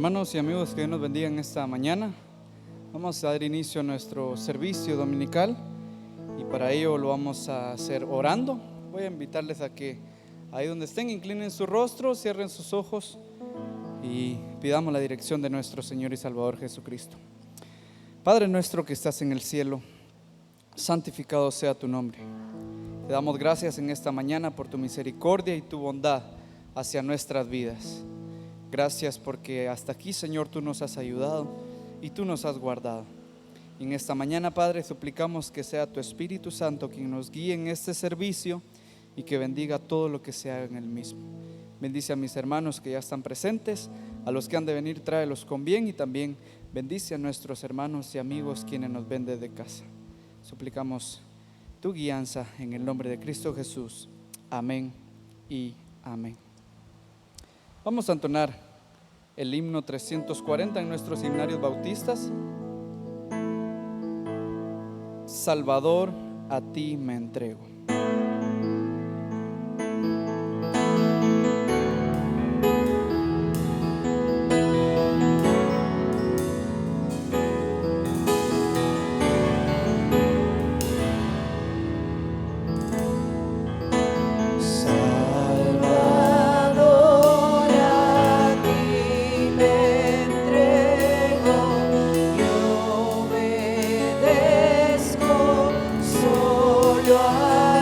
Hermanos y amigos, que Dios nos bendiga en esta mañana. Vamos a dar inicio a nuestro servicio dominical y para ello lo vamos a hacer orando. Voy a invitarles a que ahí donde estén inclinen su rostro, cierren sus ojos y pidamos la dirección de nuestro Señor y Salvador Jesucristo. Padre nuestro que estás en el cielo, santificado sea tu nombre. Te damos gracias en esta mañana por tu misericordia y tu bondad hacia nuestras vidas. Gracias porque hasta aquí, Señor, tú nos has ayudado y tú nos has guardado. En esta mañana, Padre, suplicamos que sea tu Espíritu Santo quien nos guíe en este servicio y que bendiga todo lo que se haga en el mismo. Bendice a mis hermanos que ya están presentes, a los que han de venir, tráelos con bien, y también bendice a nuestros hermanos y amigos quienes nos ven desde casa. Suplicamos tu guianza en el nombre de Cristo Jesús. Amén y amén. Vamos a entonar el himno 340 en nuestros himnarios bautistas. Salvador, a ti me entrego. Solo a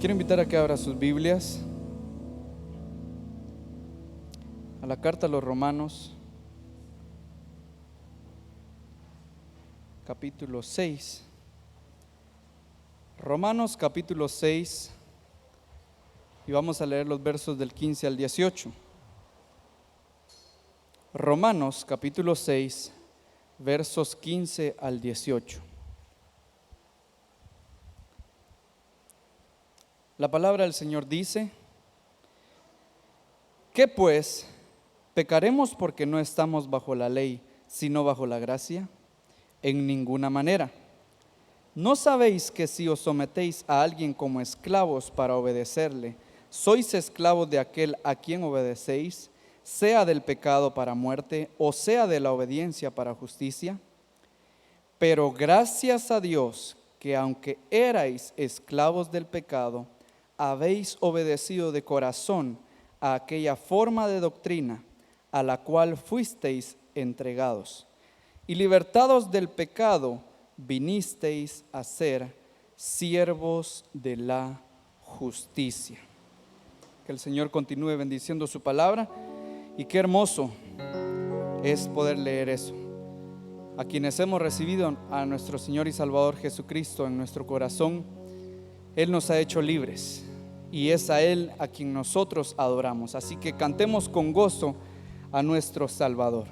Quiero invitar a que abra sus Biblias a la carta a los Romanos, capítulo 6. Romanos capítulo 6, y vamos a leer los versos del 15 al 18. Romanos capítulo 6, versos 15 al 18. La palabra del Señor dice: ¿qué pues? ¿Pecaremos porque no estamos bajo la ley, sino bajo la gracia? En ninguna manera. ¿No sabéis que si os sometéis a alguien como esclavos para obedecerle, sois esclavos de aquel a quien obedecéis, sea del pecado para muerte o sea de la obediencia para justicia? Pero gracias a Dios que aunque erais esclavos del pecado, habéis obedecido de corazón a aquella forma de doctrina a la cual fuisteis entregados, y libertados del pecado, vinisteis a ser siervos de la justicia. Que el Señor continúe bendiciendo su palabra, y qué hermoso es poder leer eso. A quienes hemos recibido a nuestro Señor y Salvador Jesucristo en nuestro corazón, Él nos ha hecho libres, y es a Él a quien nosotros adoramos. Así que cantemos con gozo a nuestro Salvador.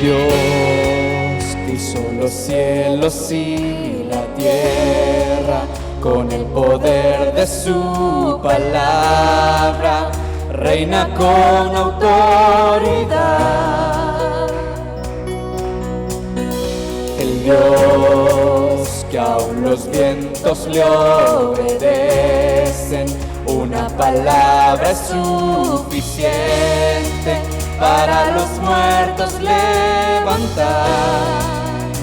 Dios que hizo los cielos y la tierra con el poder de su palabra, reina con autoridad. El Dios que aún los vientos le obedecen, una palabra es suficiente para los muertos levantar.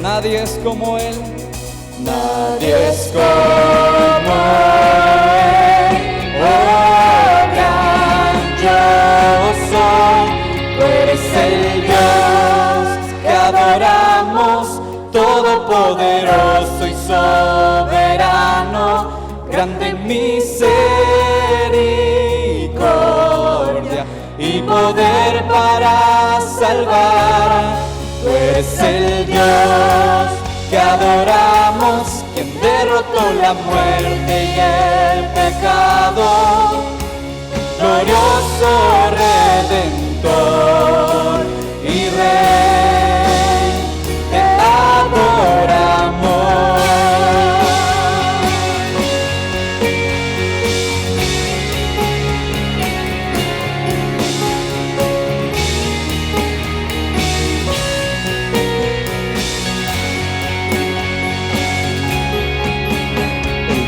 Nadie es como Él, nadie es como Él. Oh, gran yo soy, tú eres el Dios que adoramos, todopoderoso y soberano, grande en misericordia y poder para salvar. Tú eres el Dios que adoramos, quien derrotó la muerte y el pecado, glorioso Redentor y Rey, te adoramos.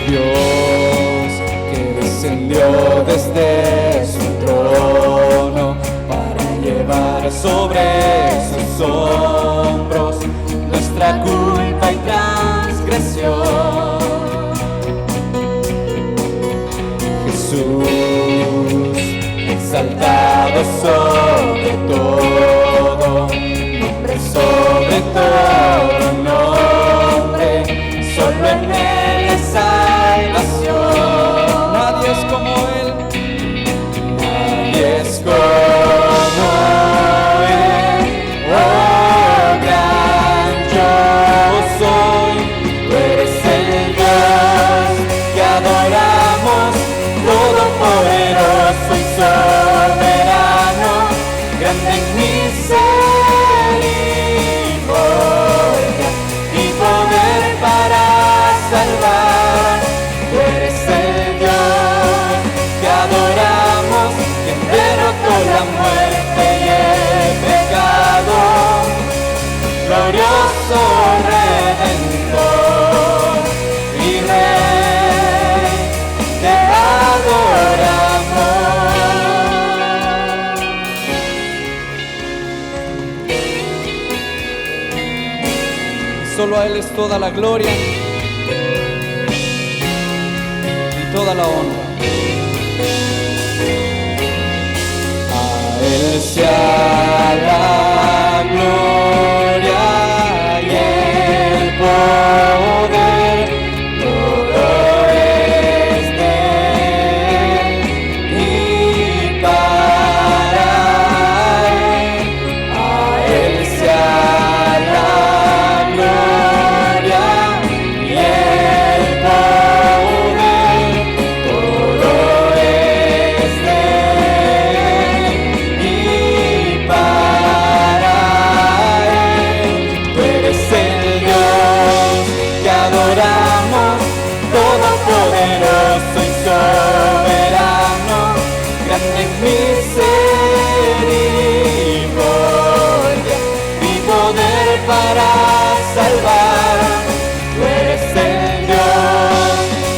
Dios que descendió desde su trono para llevar sobre sus hombros nuestra culpa y transgresión. Jesús exaltado sobre todo, nombre sobre todo nombre, solo en Él es salvación. Nadie es como Él, nadie es como Él. Oh, gran yo soy, tú eres el Dios que adoramos, todopoderoso y soberano, grande en misericordia y poder para salvar. Tú eres el Dios que adoramos, quien derrotó la muerte y el te adoramos. Solo a Él es toda la gloria y toda la honra. A Él sea la gloria y el poder, todo es de Él y para Él. A Él sea la gloria y el poder, todo es de Él y para Él. Tú eres el Dios que adoramos, todopoderoso y soberano, grande en misericordia y poder para salvar. Tú eres el Dios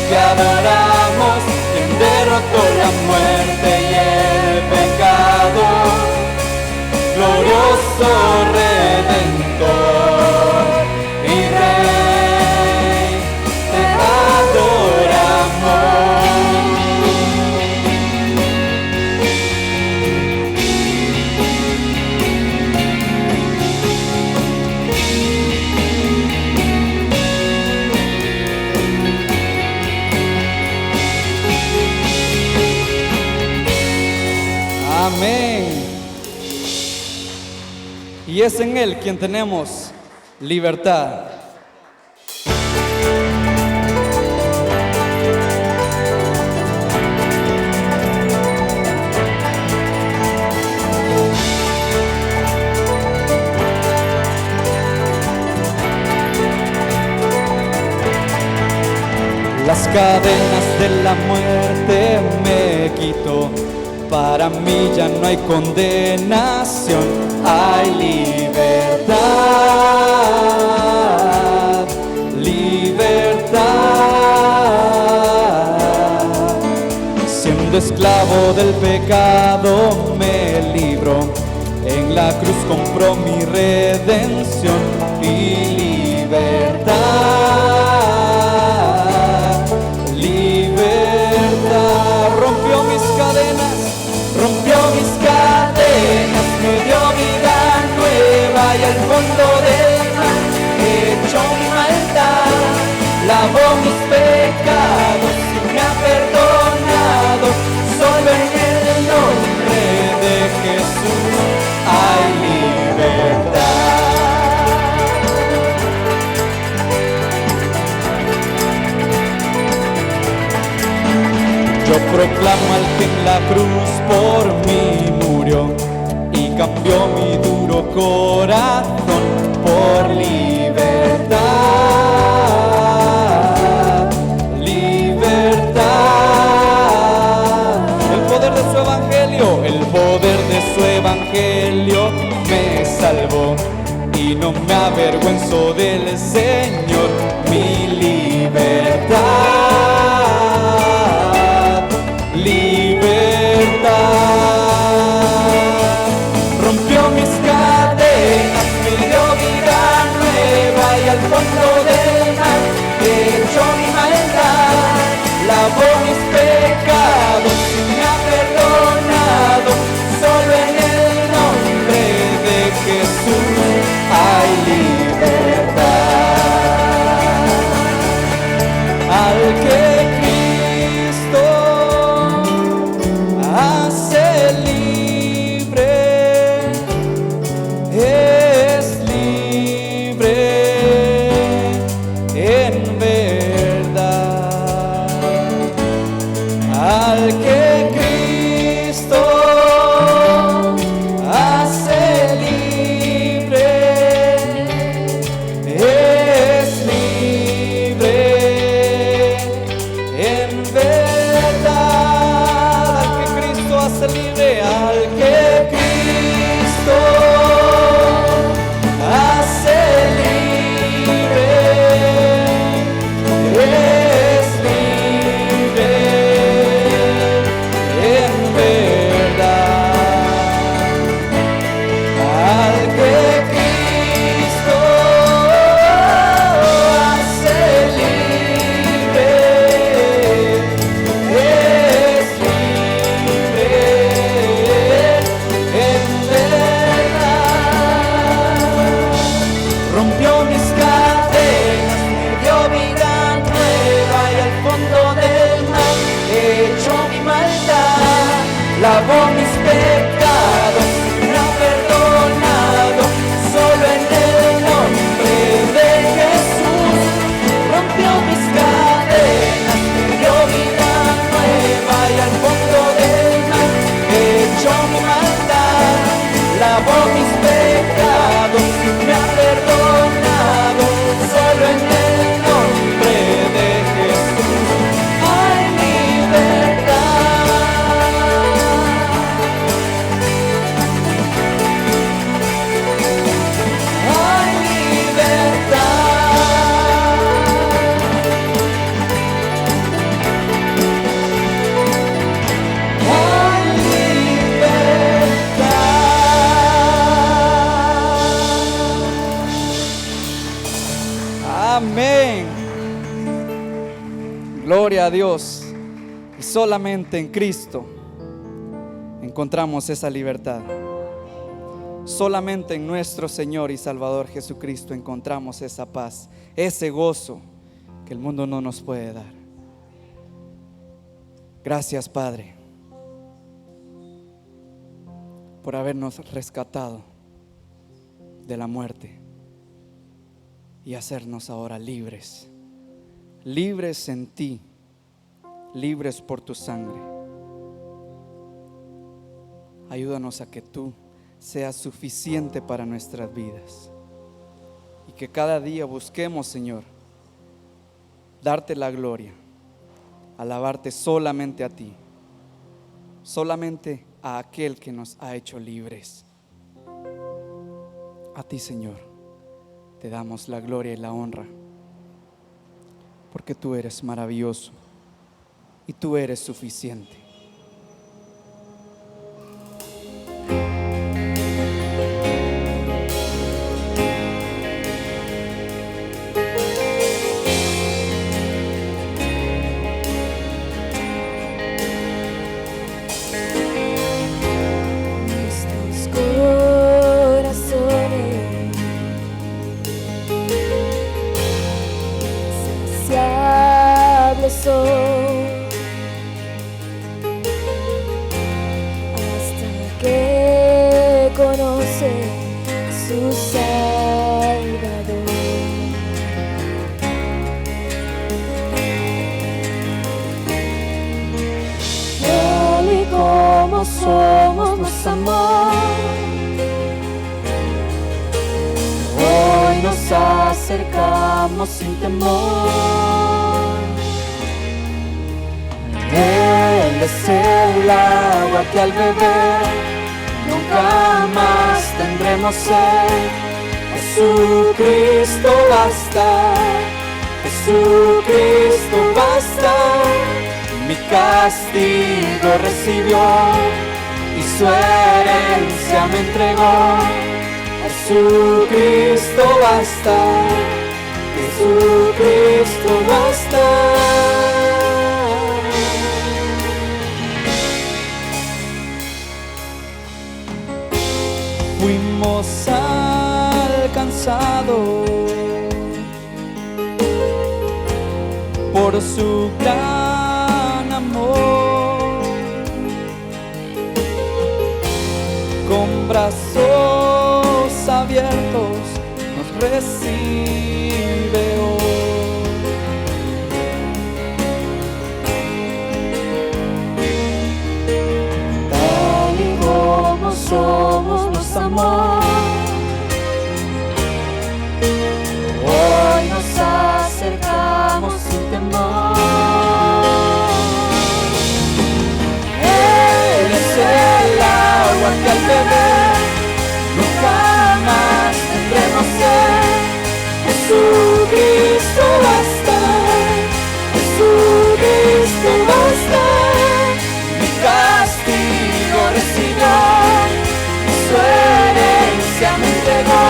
que adoramos, quien derrotó la muerte y el pecado, glorioso Redentor y Rey, te adoramos. Amén. Y es en Él quien tenemos libertad. Las cadenas de la muerte me quitó. Para mí ya no hay condenación, hay libertad, libertad. Siendo esclavo del pecado me libró, en la cruz compró mi redención y libertad, libertad. Rompió mis cadenas, me dio vida nueva y al fondo del mar echó mi maldad, lavó mis pecados y me ha perdonado. Solo en el nombre de Jesús hay libertad. Yo proclamo al que en la cruz por mí murió y cambió mi duro corazón por libertad, libertad. El poder de su evangelio me salvó y no me avergüenzo del Señor, mi libertad, libertad. Rompió mis cadenas, me dio vida nueva y al fondo del mar echó mi maldad, lavó mis pecados y me ha perdonado. Solo en el nombre de Jesús hay libertad. Al que Cristo hace libre, es libre en verdad. Al que Cristo hace libre, es libre en verdad. Al que Cristo hace libre, al que Cristo hace libre, es libre Gloria a Dios. Y solamente en Cristo encontramos esa libertad. Solamente en nuestro Señor y Salvador Jesucristo encontramos esa paz, ese gozo que el mundo no nos puede dar. Gracias, Padre, por habernos rescatado de la muerte y hacernos ahora libres, libres en ti, libres por tu sangre. Ayúdanos a que tú seas suficiente para nuestras vidas y que cada día busquemos, Señor, darte la gloria, alabarte solamente a ti, solamente a aquel que nos ha hecho libres. A ti, Señor, te damos la gloria y la honra, porque tú eres maravilloso y tú eres suficiente. Hasta que conoce su Salvador. Tal y como somos nos amó, hoy nos acercamos sin temor. Él es el agua que al beber nunca más tendremos sed. Jesucristo basta, Jesucristo basta. Mi castigo recibió y su herencia me entregó. Jesucristo basta, Jesucristo basta. Fuimos alcanzados por su gran amor, con brazos abiertos nos recibe hoy. Tal y como somos nos amó, hoy nos acercamos sin temor. Él es el agua que al beber nunca más tendremos sed. Jesucristo basta, Jesucristo basta. Mi castigo recibió, su herencia me entregó.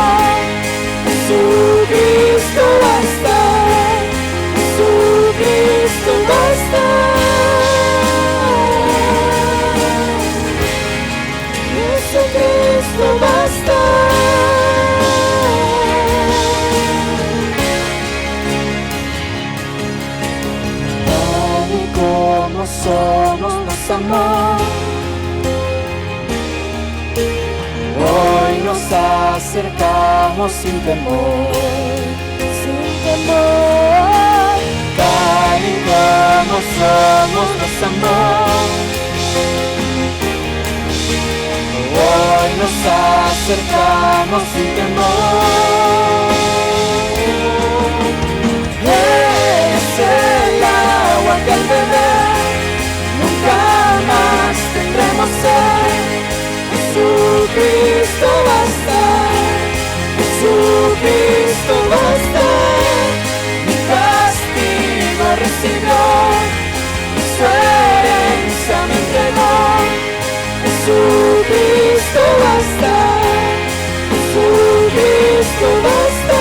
Jesucristo basta, Jesucristo basta. Jesucristo basta. Tal y como somos nos amó, Hoy nos acercamos sin temor, sin temor. tal y como somos nos amó. Hoy nos acercamos sin temor. Es el agua que al beber nunca más tendremos sed. Jesucristo basta, Jesucristo basta. Mi castigo recibió, su herencia me entregó. Jesucristo basta, Jesucristo basta.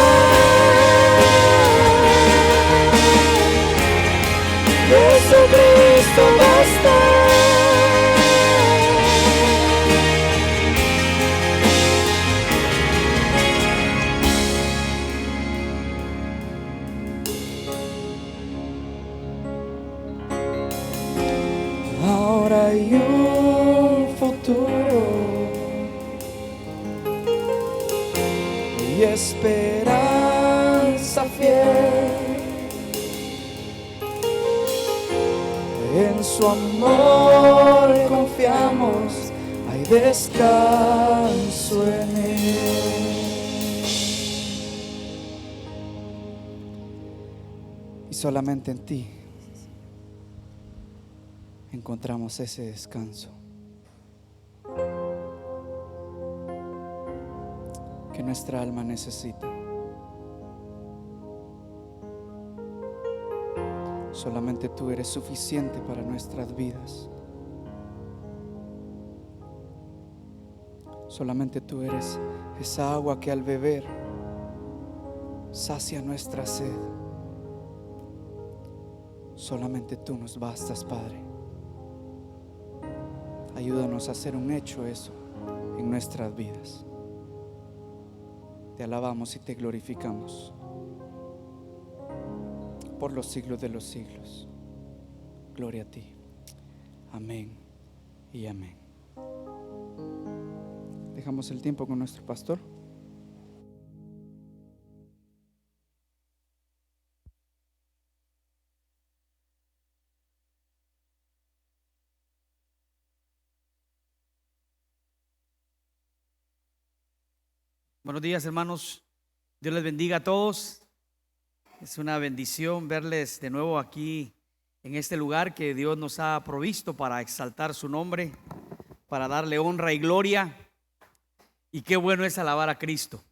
ahora y un futuro, y esperanza fiel. En su amor confiamos, hay descanso en Él. Y solamente en ti encontramos ese descanso que nuestra alma necesita. Solamente tú eres suficiente para nuestras vidas. Solamente tú eres esa agua que al beber sacia nuestra sed. Solamente tú nos bastas, Padre. Ayúdanos a hacer un hecho eso en nuestras vidas. Te alabamos y te glorificamos por los siglos de los siglos. Gloria a ti. Amén y amén. Dejamos el tiempo con nuestro pastor. Buenos días, hermanos. Dios les bendiga a todos. Es una bendición verles de nuevo aquí en este lugar que Dios nos ha provisto para exaltar su nombre, para darle honra y gloria. Y qué bueno es alabar a Cristo.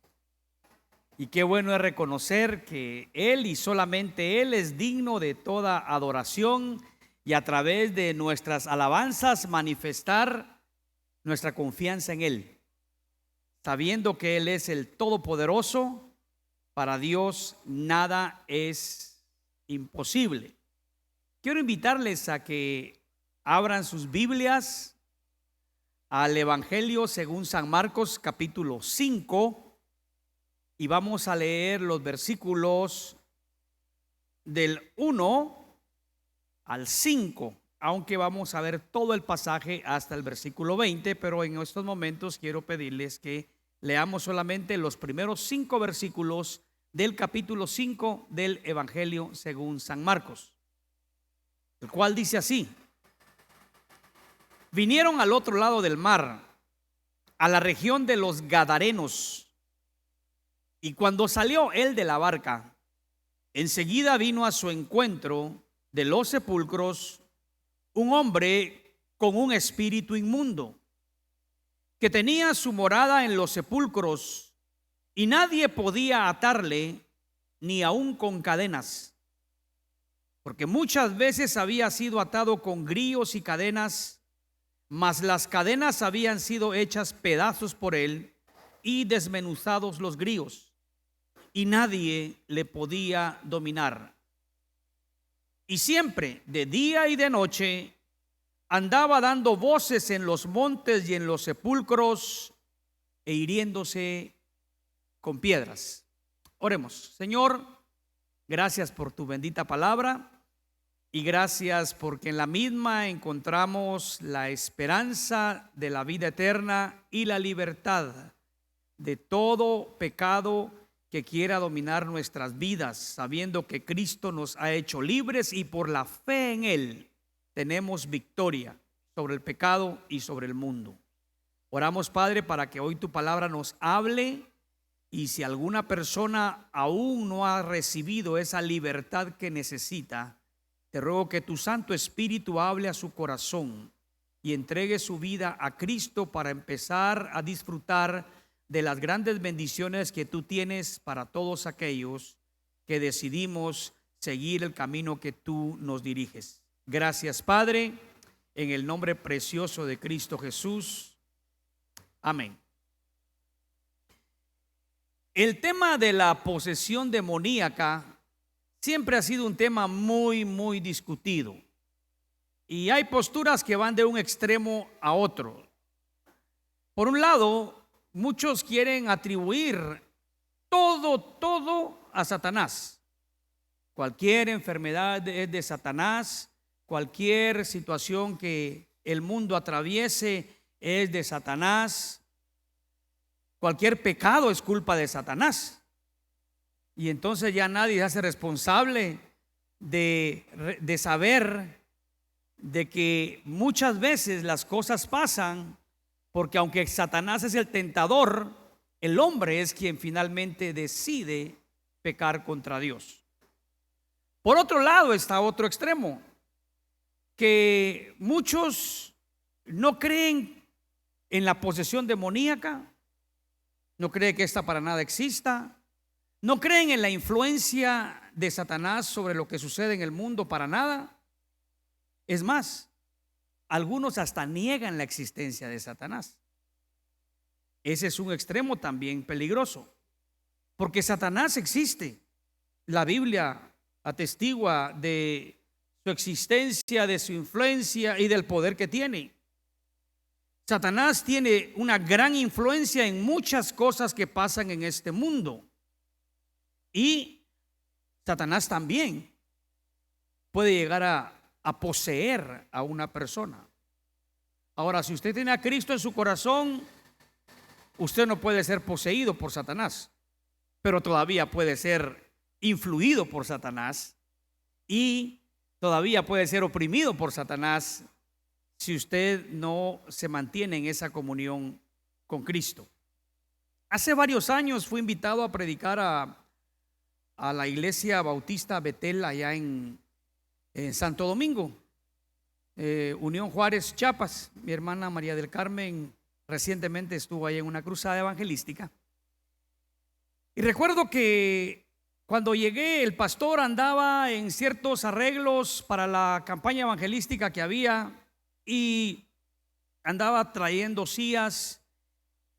Y qué bueno es reconocer que Él y solamente Él es digno de toda adoración, y a través de nuestras alabanzas manifestar nuestra confianza en Él, sabiendo que Él es el Todopoderoso. Para Dios nada es imposible. Quiero invitarles a que abran sus Biblias al Evangelio según San Marcos, capítulo 5, y vamos a leer los versículos del 1 al 5, aunque vamos a ver todo el pasaje hasta el versículo 20, pero en estos momentos quiero pedirles que leamos solamente los primeros 5 versículos del capítulo 5 del Evangelio según San Marcos, el cual dice así: vinieron al otro lado del mar, a la región de los Gadarenos, y cuando salió él de la barca, enseguida vino a su encuentro de los sepulcros un hombre con un espíritu inmundo, que tenía su morada en los sepulcros, y nadie podía atarle, ni aun con cadenas, porque muchas veces había sido atado con grillos y cadenas, mas las cadenas habían sido hechas pedazos por él y desmenuzados los grillos, y nadie le podía dominar. Y siempre, de día y de noche, andaba dando voces en los montes y en los sepulcros, e hiriéndose con piedras. Oremos. Señor, gracias por tu bendita palabra, y gracias porque en la misma encontramos la esperanza de la vida eterna y la libertad de todo pecado que quiera dominar nuestras vidas, sabiendo que Cristo nos ha hecho libres, y por la fe en Él tenemos victoria sobre el pecado y sobre el mundo. Oramos, Padre, para que hoy tu palabra nos hable, y si alguna persona aún no ha recibido esa libertad que necesita, te ruego que tu Santo Espíritu hable a su corazón y entregue su vida a Cristo para empezar a disfrutar de las grandes bendiciones que tú tienes para todos aquellos que decidimos seguir el camino que tú nos diriges. Gracias, Padre, en el nombre precioso de Cristo Jesús. Amén. El tema de la posesión demoníaca siempre ha sido un tema muy discutido, y hay posturas que van de un extremo a otro. Por un lado, muchos quieren atribuir todo a Satanás. Cualquier enfermedad es de Satanás, cualquier situación que el mundo atraviese es de Satanás. Cualquier pecado es culpa de Satanás. Y entonces ya nadie se hace responsable de saber de que muchas veces las cosas pasan porque aunque Satanás es el tentador, el hombre es quien finalmente decide pecar contra Dios. Por otro lado está otro extremo, que muchos no creen en la posesión demoníaca, no creen que esta para nada exista, no creen en la influencia de Satanás sobre lo que sucede en el mundo para nada. Es más, algunos hasta niegan la existencia de Satanás. Ese es un extremo también peligroso, porque Satanás existe. La Biblia atestigua de su existencia, de su influencia y del poder que tiene. Satanás tiene una gran influencia en muchas cosas que pasan en este mundo. Y Satanás también puede llegar a poseer a una persona. Ahora, si usted tiene a Cristo en su corazón, usted no puede ser poseído por Satanás, pero todavía puede ser influido por Satanás y todavía puede ser oprimido por Satanás si usted no se mantiene en esa comunión con Cristo. Hace varios años fui invitado a predicar a la iglesia bautista Betel allá en Santo Domingo, Unión Juárez, Chiapas. Mi hermana María del Carmen recientemente estuvo ahí en una cruzada evangelística. Y recuerdo que cuando llegué, el pastor andaba en ciertos arreglos para la campaña evangelística que había y andaba trayendo sillas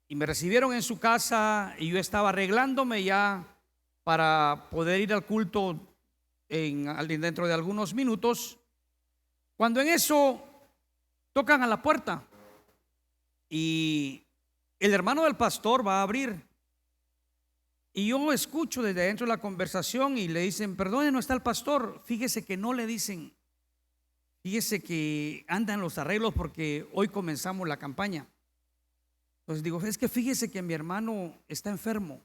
y me recibieron en su casa y yo estaba arreglándome ya para poder ir al culto dentro de algunos minutos, cuando en eso tocan a la puerta y el hermano del pastor va a abrir y yo escucho desde adentro de la conversación y le dicen: perdone, no está el pastor. Fíjese que no le dicen, fíjese que andan los arreglos porque hoy comenzamos la campaña. Entonces digo: es que fíjese que mi hermano está enfermo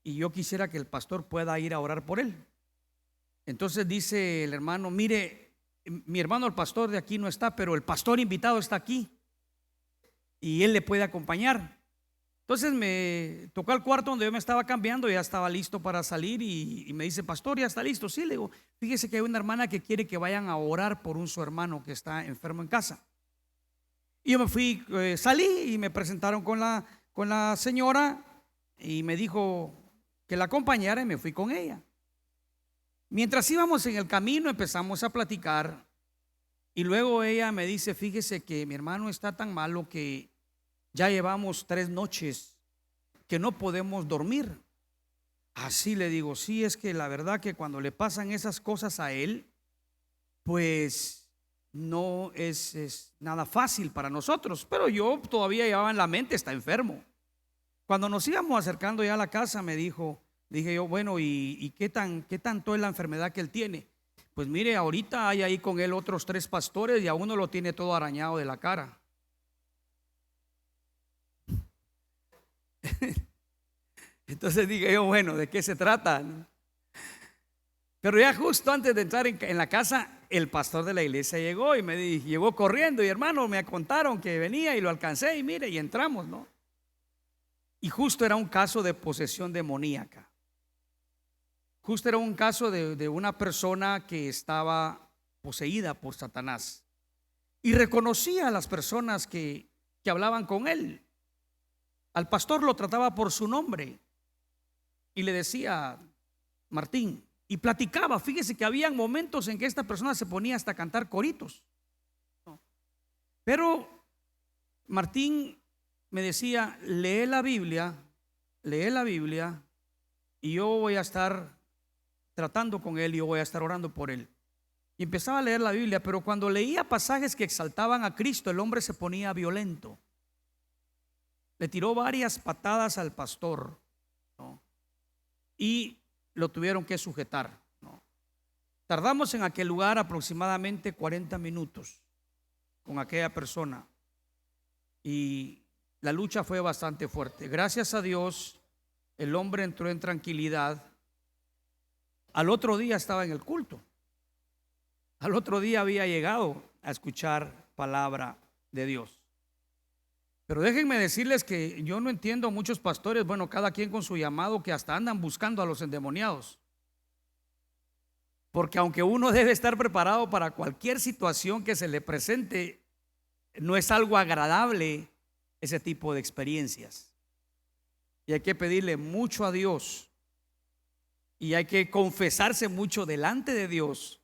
y yo quisiera que el pastor pueda ir a orar por él. Entonces dice el hermano: mire, mi hermano el pastor de aquí no está, pero el pastor invitado está aquí y él le puede acompañar. Entonces me tocó al cuarto donde yo me estaba cambiando, ya estaba listo para salir y me dice: pastor, ¿ya está listo? Sí, le digo: fíjese que hay una hermana que quiere que vayan a orar por su hermano que está enfermo en casa. Y yo me fui, salí y me presentaron con la señora y me dijo que la acompañara y me fui con ella. Mientras íbamos en el camino empezamos a platicar y luego ella me dice: fíjese que mi hermano está tan malo que ya llevamos 3 noches que no podemos dormir. Así le digo: sí, es que la verdad que cuando le pasan esas cosas a él, pues no es nada fácil para nosotros. Pero yo todavía llevaba en la mente: está enfermo. Cuando nos íbamos acercando ya a la casa dije yo: bueno, ¿y qué tanto es la enfermedad que él tiene? Pues mire, ahorita hay ahí con él otros 3 pastores y a uno lo tiene todo arañado de la cara. Entonces dije yo: bueno, ¿de qué se trata? Pero ya justo antes de entrar en la casa, el pastor de la iglesia llegó y llegó corriendo y: hermano, me contaron que venía y lo alcancé y mire, y entramos, ¿no? Y justo era un caso de posesión demoníaca. Justo era un caso de una persona que estaba poseída por Satanás y reconocía a las personas que hablaban con él. Al pastor lo trataba por su nombre y le decía: Martín, y platicaba. Fíjese que habían momentos en que esta persona se ponía hasta a cantar coritos. Pero Martín me decía: lee la Biblia y yo voy a estar tratando con él y yo voy a estar orando por él. Y empezaba a leer la Biblia, pero cuando leía pasajes que exaltaban a Cristo, el hombre se ponía violento. Le tiró varias patadas al pastor, ¿no? Y lo tuvieron que sujetar, ¿no? Tardamos en aquel lugar aproximadamente 40 minutos con aquella persona y la lucha fue bastante fuerte. Gracias a Dios, el hombre entró en tranquilidad. Al otro día estaba en el culto. Al otro día había llegado a escuchar palabra de Dios. Pero déjenme decirles que yo no entiendo a muchos pastores, bueno, cada quien con su llamado, que hasta andan buscando a los endemoniados. Porque aunque uno debe estar preparado para cualquier situación que se le presente, no es algo agradable ese tipo de experiencias. Y hay que pedirle mucho a Dios. Y hay que confesarse mucho delante de Dios.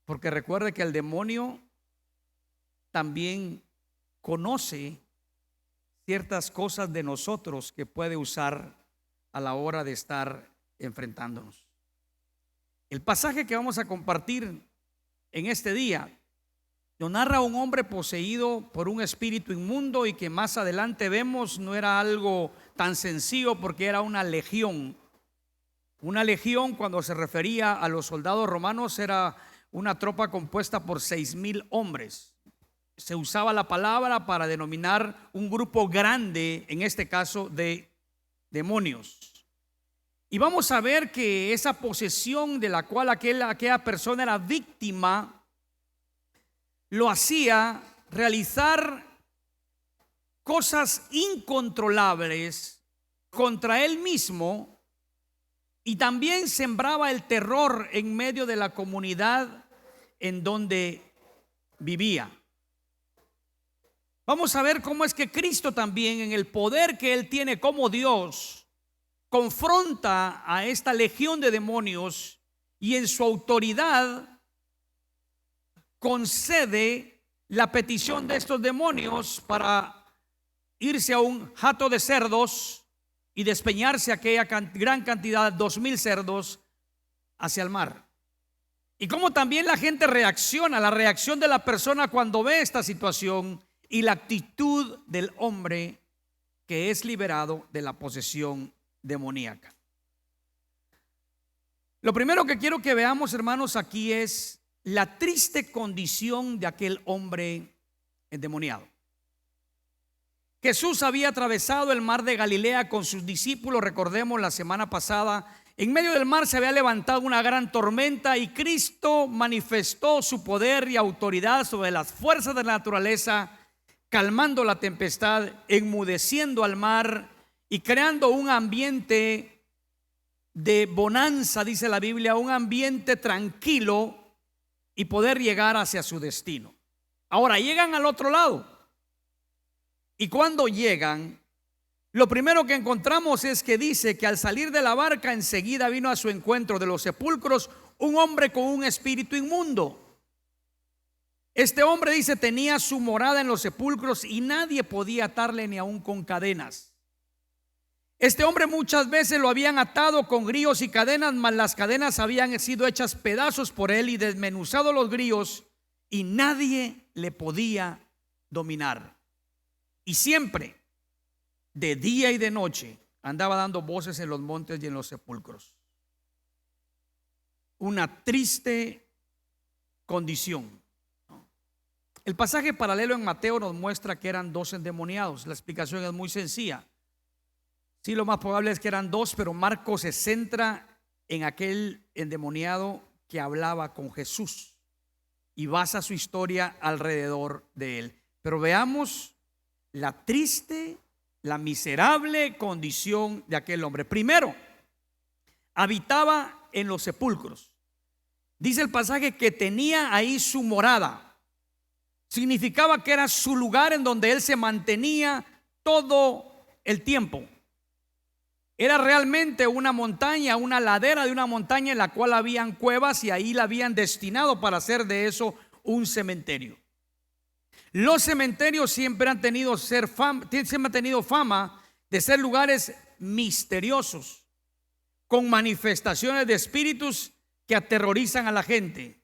Porque recuerde que el demonio también conoce ciertas cosas de nosotros que puede usar a la hora de estar enfrentándonos. El pasaje que vamos a compartir en este día nos narra a un hombre poseído por un espíritu inmundo y que más adelante vemos no era algo tan sencillo porque era una legión. Una legión, cuando se refería a los soldados romanos, era una tropa compuesta por 6,000 hombres. Se usaba la palabra para denominar un grupo grande, en este caso de demonios. Y vamos a ver que esa posesión de la cual aquella persona era víctima lo hacía realizar cosas incontrolables contra él mismo y también sembraba el terror en medio de la comunidad en donde vivía. Vamos a ver cómo es que Cristo también, en el poder que Él tiene como Dios, confronta a esta legión de demonios y en su autoridad concede la petición de estos demonios para irse a un hato de cerdos y despeñarse aquella gran cantidad, 2,000 cerdos, hacia el mar. Y cómo también la gente reacciona, la reacción de la persona cuando ve esta situación y la actitud del hombre que es liberado de la posesión demoníaca. Lo primero que quiero que veamos, hermanos, aquí es la triste condición de aquel hombre endemoniado. Jesús había atravesado el mar de Galilea con sus discípulos, recordemos la semana pasada. En medio del mar se había levantado una gran tormenta y Cristo manifestó su poder y autoridad sobre las fuerzas de la naturaleza, calmando la tempestad, enmudeciendo al mar y creando un ambiente de bonanza, dice la Biblia, un ambiente tranquilo y poder llegar hacia su destino. Ahora llegan al otro lado y cuando llegan, lo primero que encontramos es que dice que al salir de la barca enseguida vino a su encuentro de los sepulcros un hombre con un espíritu inmundo. Este hombre, dice, tenía su morada en los sepulcros y nadie podía atarle ni aun con cadenas. Este hombre muchas veces lo habían atado con grillos y cadenas, mas las cadenas habían sido hechas pedazos por él y desmenuzado los grillos y nadie le podía dominar. Y siempre, de día y de noche, andaba dando voces en los montes y en los sepulcros. Una triste condición. El pasaje paralelo en Mateo nos muestra que eran 2 endemoniados. La explicación es muy sencilla. Sí, lo más probable es que eran 2, pero Marcos se centra en aquel endemoniado que hablaba con Jesús y basa su historia alrededor de él. Pero veamos la triste, la miserable condición de aquel hombre. Primero, habitaba en los sepulcros. Dice el pasaje que tenía ahí su morada. Significaba que era su lugar en donde él se mantenía todo el tiempo. Era realmente una montaña, una ladera de una montaña en la cual habían cuevas y ahí la habían destinado para hacer de eso un cementerio. Los cementerios siempre han tenido fama de ser lugares misteriosos, con manifestaciones de espíritus que aterrorizan a la gente.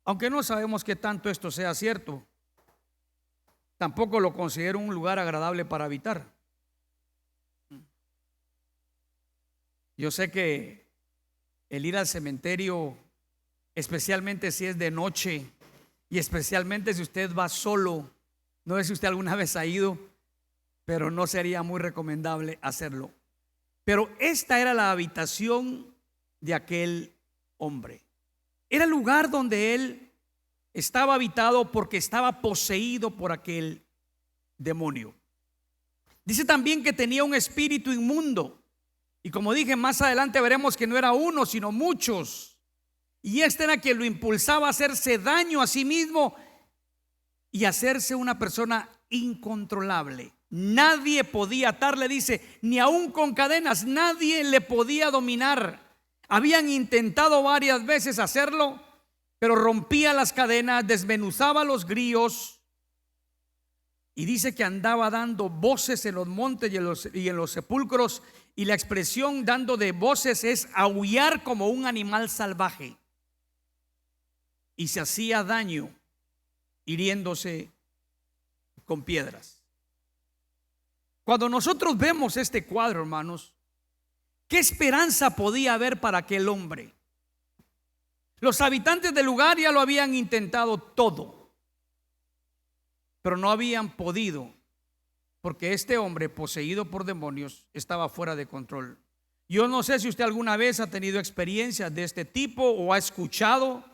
Aunque no sabemos qué tanto esto sea cierto, tampoco lo considero un lugar agradable para habitar. Yo sé que el ir al cementerio, especialmente si es de noche y especialmente si usted va solo. No sé si usted alguna vez ha ido, pero no sería muy recomendable hacerlo. Pero esta era la habitación de aquel hombre. Era el lugar donde él estaba habitado porque estaba poseído por aquel demonio. Dice también que tenía un espíritu inmundo. Y como dije, más adelante veremos que no era uno, sino muchos. Y este era quien lo impulsaba a hacerse daño a sí mismo y hacerse una persona incontrolable. Nadie podía atarle, dice, ni aún con cadenas, nadie le podía dominar. Habían intentado varias veces hacerlo, pero rompía las cadenas, desmenuzaba los grillos. Y dice que andaba dando voces en los montes y en los sepulcros. Y la expresión dando de voces es aullar como un animal salvaje. Y se hacía daño hiriéndose con piedras. Cuando nosotros vemos este cuadro, hermanos, ¿qué esperanza podía haber para aquel hombre? Los habitantes del lugar ya lo habían intentado todo, pero no habían podido, porque este hombre poseído por demonios estaba fuera de control. Yo no sé si usted alguna vez ha tenido experiencias de este tipo o ha escuchado,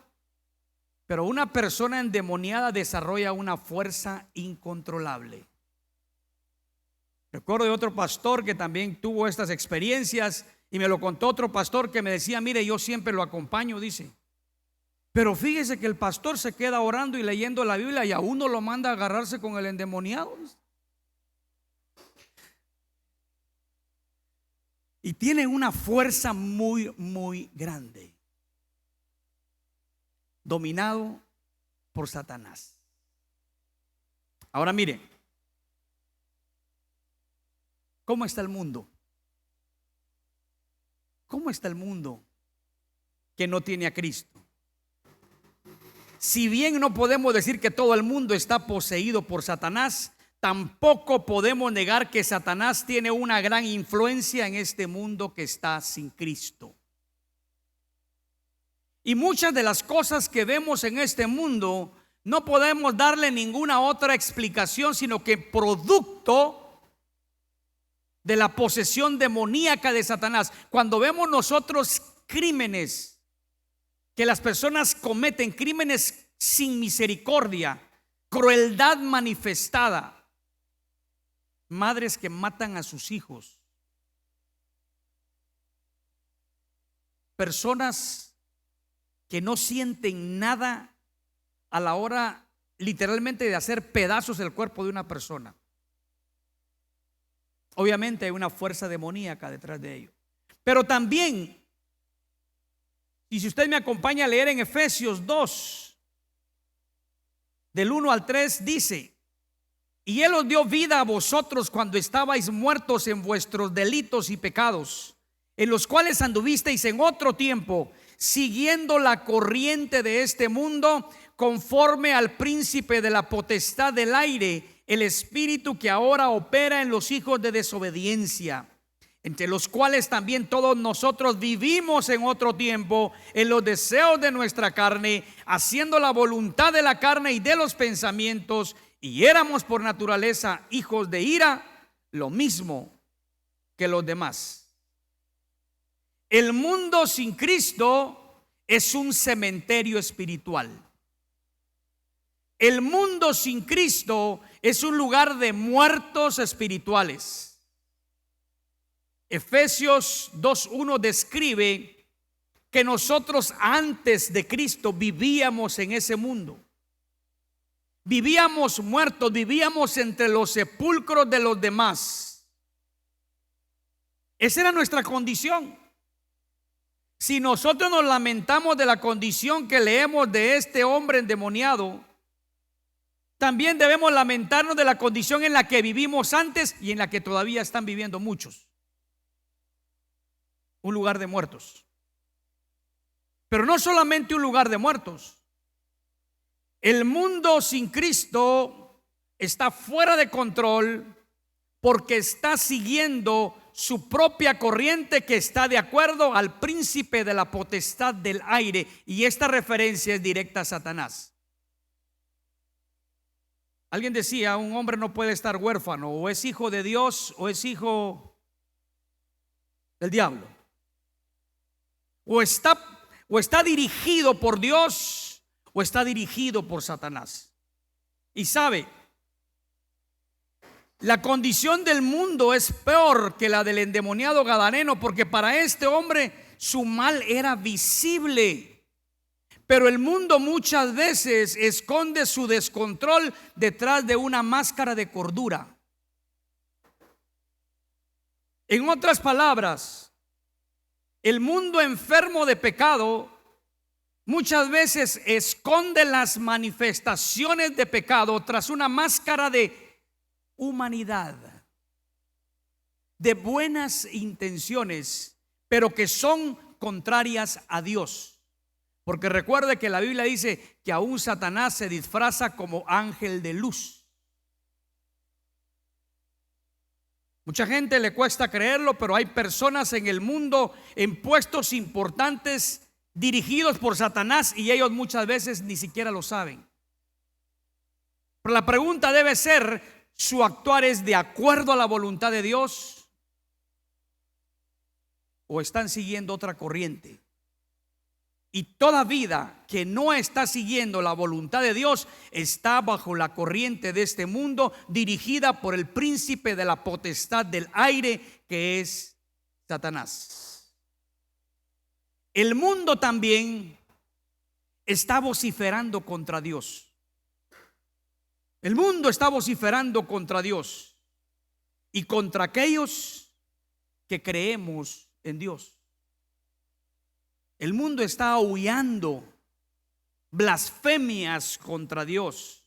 pero una persona endemoniada desarrolla una fuerza incontrolable. Recuerdo de otro pastor que también tuvo estas experiencias y me lo contó otro pastor que me decía, mire, yo siempre lo acompaño, dice. Pero fíjese que el pastor se queda orando y leyendo la Biblia y a uno lo manda a agarrarse con el endemoniado. Y tiene una fuerza muy, muy grande. Dominado por Satanás. Ahora mire, ¿cómo está el mundo? ¿Cómo está el mundo que no tiene a Cristo? Si bien no podemos decir que todo el mundo está poseído por Satanás, tampoco podemos negar que Satanás tiene una gran influencia en este mundo que está sin Cristo. Y muchas de las cosas que vemos en este mundo no podemos darle ninguna otra explicación, sino que producto de la posesión demoníaca de Satanás. Cuando vemos nosotros crímenes que las personas cometen, crímenes sin misericordia, crueldad manifestada, madres que matan a sus hijos, personas que no sienten nada a la hora literalmente de hacer pedazos el cuerpo de una persona. Obviamente hay una fuerza demoníaca detrás de ello. Pero también, y si usted me acompaña a leer en Efesios 2, del 1 al 3, dice: y Él os dio vida a vosotros cuando estabais muertos en vuestros delitos y pecados, en los cuales anduvisteis en otro tiempo, siguiendo la corriente de este mundo, conforme al príncipe de la potestad del aire, el espíritu que ahora opera en los hijos de desobediencia, entre los cuales también todos nosotros vivimos en otro tiempo en los deseos de nuestra carne, haciendo la voluntad de la carne y de los pensamientos, y éramos por naturaleza hijos de ira, lo mismo que los demás. El mundo sin Cristo es un cementerio espiritual. El mundo sin Cristo es un lugar de muertos espirituales. Efesios 2:1 describe que nosotros antes de Cristo vivíamos en ese mundo. Vivíamos muertos, vivíamos entre los sepulcros de los demás. Esa era nuestra condición. Si nosotros nos lamentamos de la condición que leemos de este hombre endemoniado, también debemos lamentarnos de la condición en la que vivimos antes y en la que todavía están viviendo muchos. Un lugar de muertos. Pero no solamente un lugar de muertos. El mundo sin Cristo está fuera de control porque está siguiendo su propia corriente que está de acuerdo al príncipe de la potestad del aire. Y esta referencia es directa a Satanás. Alguien decía, un hombre no puede estar huérfano, o es hijo de Dios o es hijo del diablo. O está dirigido por Dios o está dirigido por Satanás. Y sabe, la condición del mundo es peor que la del endemoniado gadareno, porque para este hombre su mal era visible. Pero el mundo muchas veces esconde su descontrol detrás de una máscara de cordura. En otras palabras, el mundo enfermo de pecado muchas veces esconde las manifestaciones de pecado tras una máscara de humanidad, de buenas intenciones, pero que son contrarias a Dios. Porque recuerde que la Biblia dice que aún Satanás se disfraza como ángel de luz. Mucha gente le cuesta creerlo, pero hay personas en el mundo en puestos importantes dirigidos por Satanás y ellos muchas veces ni siquiera lo saben. Pero la pregunta debe ser, ¿su actuar es de acuerdo a la voluntad de Dios o están siguiendo otra corriente? Y toda vida que no está siguiendo la voluntad de Dios está bajo la corriente de este mundo, dirigida por el príncipe de la potestad del aire, que es Satanás. El mundo también está vociferando contra Dios. El mundo está vociferando contra Dios y contra aquellos que creemos en Dios. El mundo está aullando blasfemias contra Dios.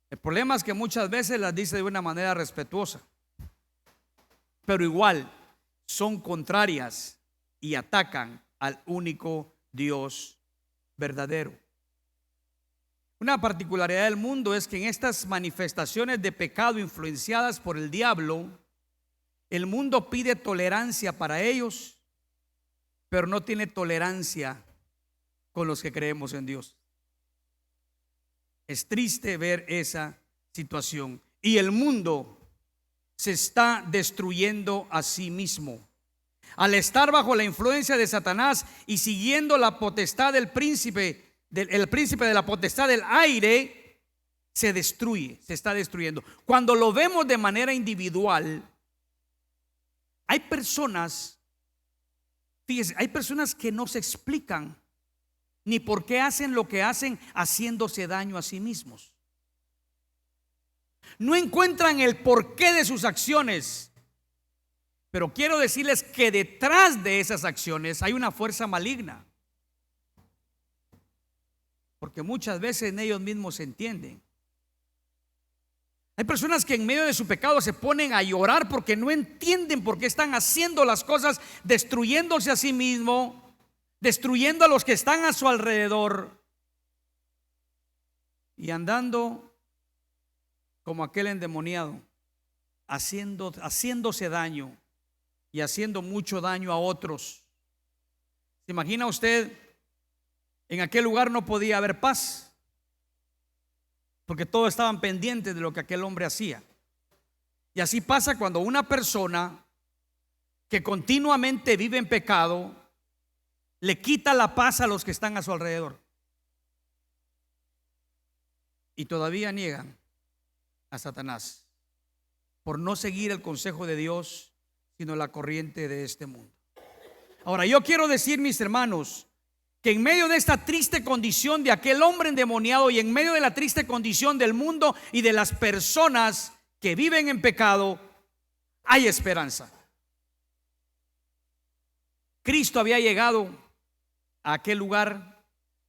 El problema es que muchas veces las dice de una manera respetuosa, pero igual son contrarias y atacan al único Dios verdadero. Una particularidad del mundo es que en estas manifestaciones de pecado influenciadas por el diablo, el mundo pide tolerancia para ellos, pero no tiene tolerancia con los que creemos en Dios. Es triste ver esa situación. Y el mundo se está destruyendo a sí mismo. Al estar bajo la influencia de Satanás y siguiendo la potestad del príncipe, el príncipe de la potestad del aire, se destruye, se está destruyendo. Cuando lo vemos de manera individual, hay personas, fíjese, hay personas que no se explican ni por qué hacen lo que hacen, haciéndose daño a sí mismos. No encuentran el porqué de sus acciones. Pero quiero decirles que detrás de esas acciones hay una fuerza maligna. Porque muchas veces en ellos mismos se entienden. Hay personas que en medio de su pecado se ponen a llorar porque no entienden por qué están haciendo las cosas, destruyéndose a sí mismo, destruyendo a los que están a su alrededor y andando como aquel endemoniado, haciéndose daño y haciendo mucho daño a otros. ¿Se imagina usted? En aquel lugar no podía haber paz, porque todos estaban pendientes de lo que aquel hombre hacía. Y así pasa cuando una persona que continuamente vive en pecado le quita la paz a los que están a su alrededor. Y todavía niegan a Satanás por no seguir el consejo de Dios, sino la corriente de este mundo. Ahora, yo quiero decir, mis hermanos, que en medio de esta triste condición de aquel hombre endemoniado y en medio de la triste condición del mundo y de las personas que viven en pecado, hay esperanza. Cristo había llegado a aquel lugar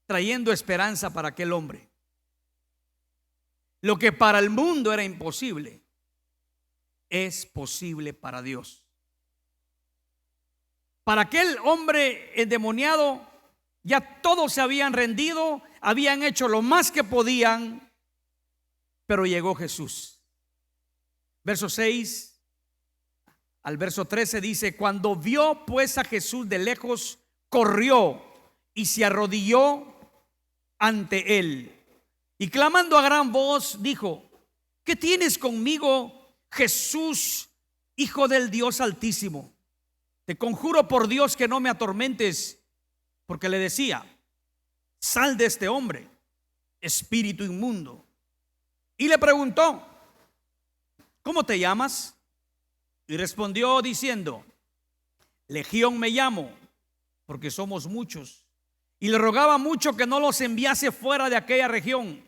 trayendo esperanza para aquel hombre. Lo que para el mundo era imposible, es posible para Dios. Para aquel hombre endemoniado, ya todos se habían rendido, habían hecho lo más que podían, pero llegó Jesús. Verso 6 al verso 13 dice: cuando vio pues a Jesús de lejos, corrió y se arrodilló ante él. Y clamando a gran voz, dijo: ¿qué tienes conmigo, Jesús, Hijo del Dios Altísimo? Te conjuro por Dios que no me atormentes. Porque le decía: sal de este hombre, espíritu inmundo. Y le preguntó: ¿cómo te llamas? Y respondió diciendo: Legión me llamo, porque somos muchos. Y le rogaba mucho que no los enviase fuera de aquella región.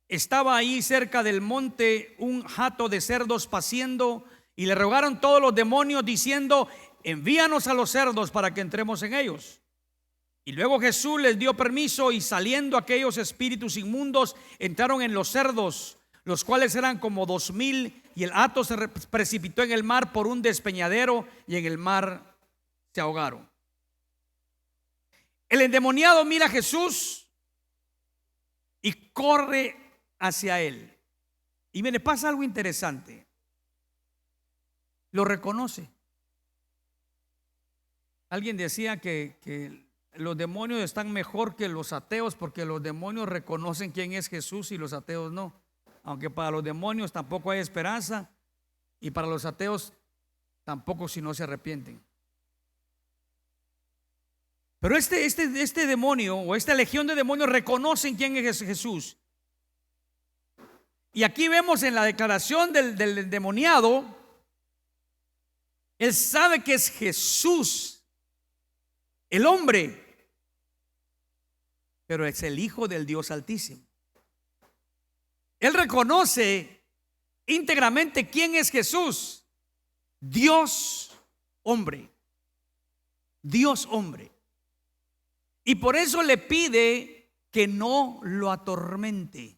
Estaba ahí cerca del monte un hato de cerdos paciendo, y le rogaron todos los demonios diciendo: envíanos a los cerdos para que entremos en ellos. Y luego Jesús les dio permiso, y saliendo aquellos espíritus inmundos entraron en los cerdos, los cuales eran como 2000, y el hato se precipitó en el mar por un despeñadero, y en el mar se ahogaron. El endemoniado mira a Jesús y corre hacia él. Y me le pasa algo interesante. Lo reconoce. Alguien decía que los demonios están mejor que los ateos, porque los demonios reconocen quién es Jesús y los ateos no. Aunque para los demonios tampoco hay esperanza, y para los ateos tampoco si no se arrepienten. Pero este demonio o esta legión de demonios reconocen quién es Jesús. Y aquí vemos en la declaración del endemoniado, él sabe que es Jesús, el hombre, pero es el Hijo del Dios Altísimo. Él reconoce íntegramente quién es Jesús: Dios hombre, Dios hombre. Y por eso le pide que no lo atormente,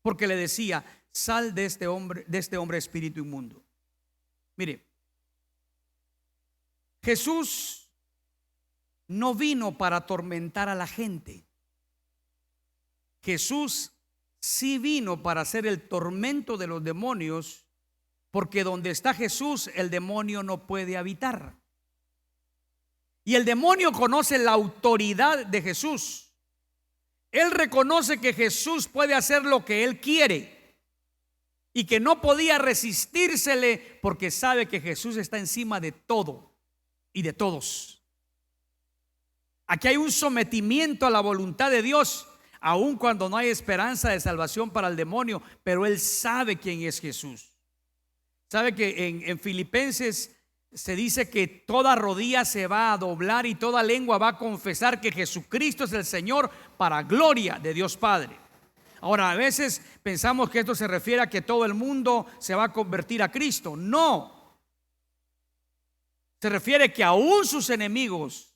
porque le decía: sal de este hombre espíritu inmundo. Mire, Jesús no vino para atormentar a la gente. Jesús sí vino para hacer el tormento de los demonios, porque donde está Jesús, el demonio no puede habitar. Y el demonio conoce la autoridad de Jesús. Él reconoce que Jesús puede hacer lo que él quiere y que no podía resistírsele, porque sabe que Jesús está encima de todo y de todos. Aquí hay un sometimiento a la voluntad de Dios, aun cuando no hay esperanza de salvación para el demonio, pero él sabe quién es Jesús. Sabe que en Filipenses se dice que toda rodilla se va a doblar y toda lengua va a confesar que Jesucristo es el Señor, para gloria de Dios Padre. Ahora, a veces pensamos que esto se refiere a que todo el mundo se va a convertir a Cristo. No. Se refiere que aún sus enemigos,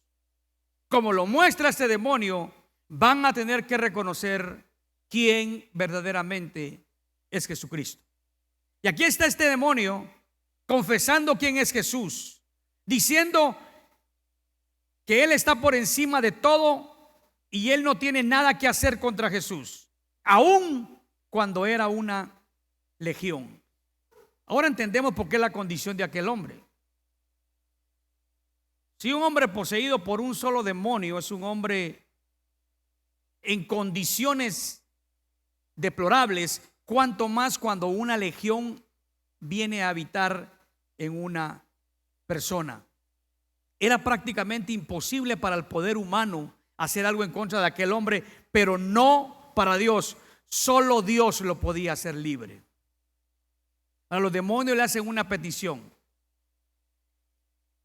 como lo muestra este demonio, van a tener que reconocer quién verdaderamente es Jesucristo. Y aquí está este demonio confesando quién es Jesús, diciendo que él está por encima de todo y él no tiene nada que hacer contra Jesús, aun cuando era una legión. Ahora entendemos por qué la condición de aquel hombre. Si un hombre poseído por un solo demonio es un hombre en condiciones deplorables, cuanto más cuando una legión viene a habitar en una persona. Era prácticamente imposible para el poder humano hacer algo en contra de aquel hombre, pero no para Dios. Solo Dios lo podía hacer libre. A los demonios le hacen una petición.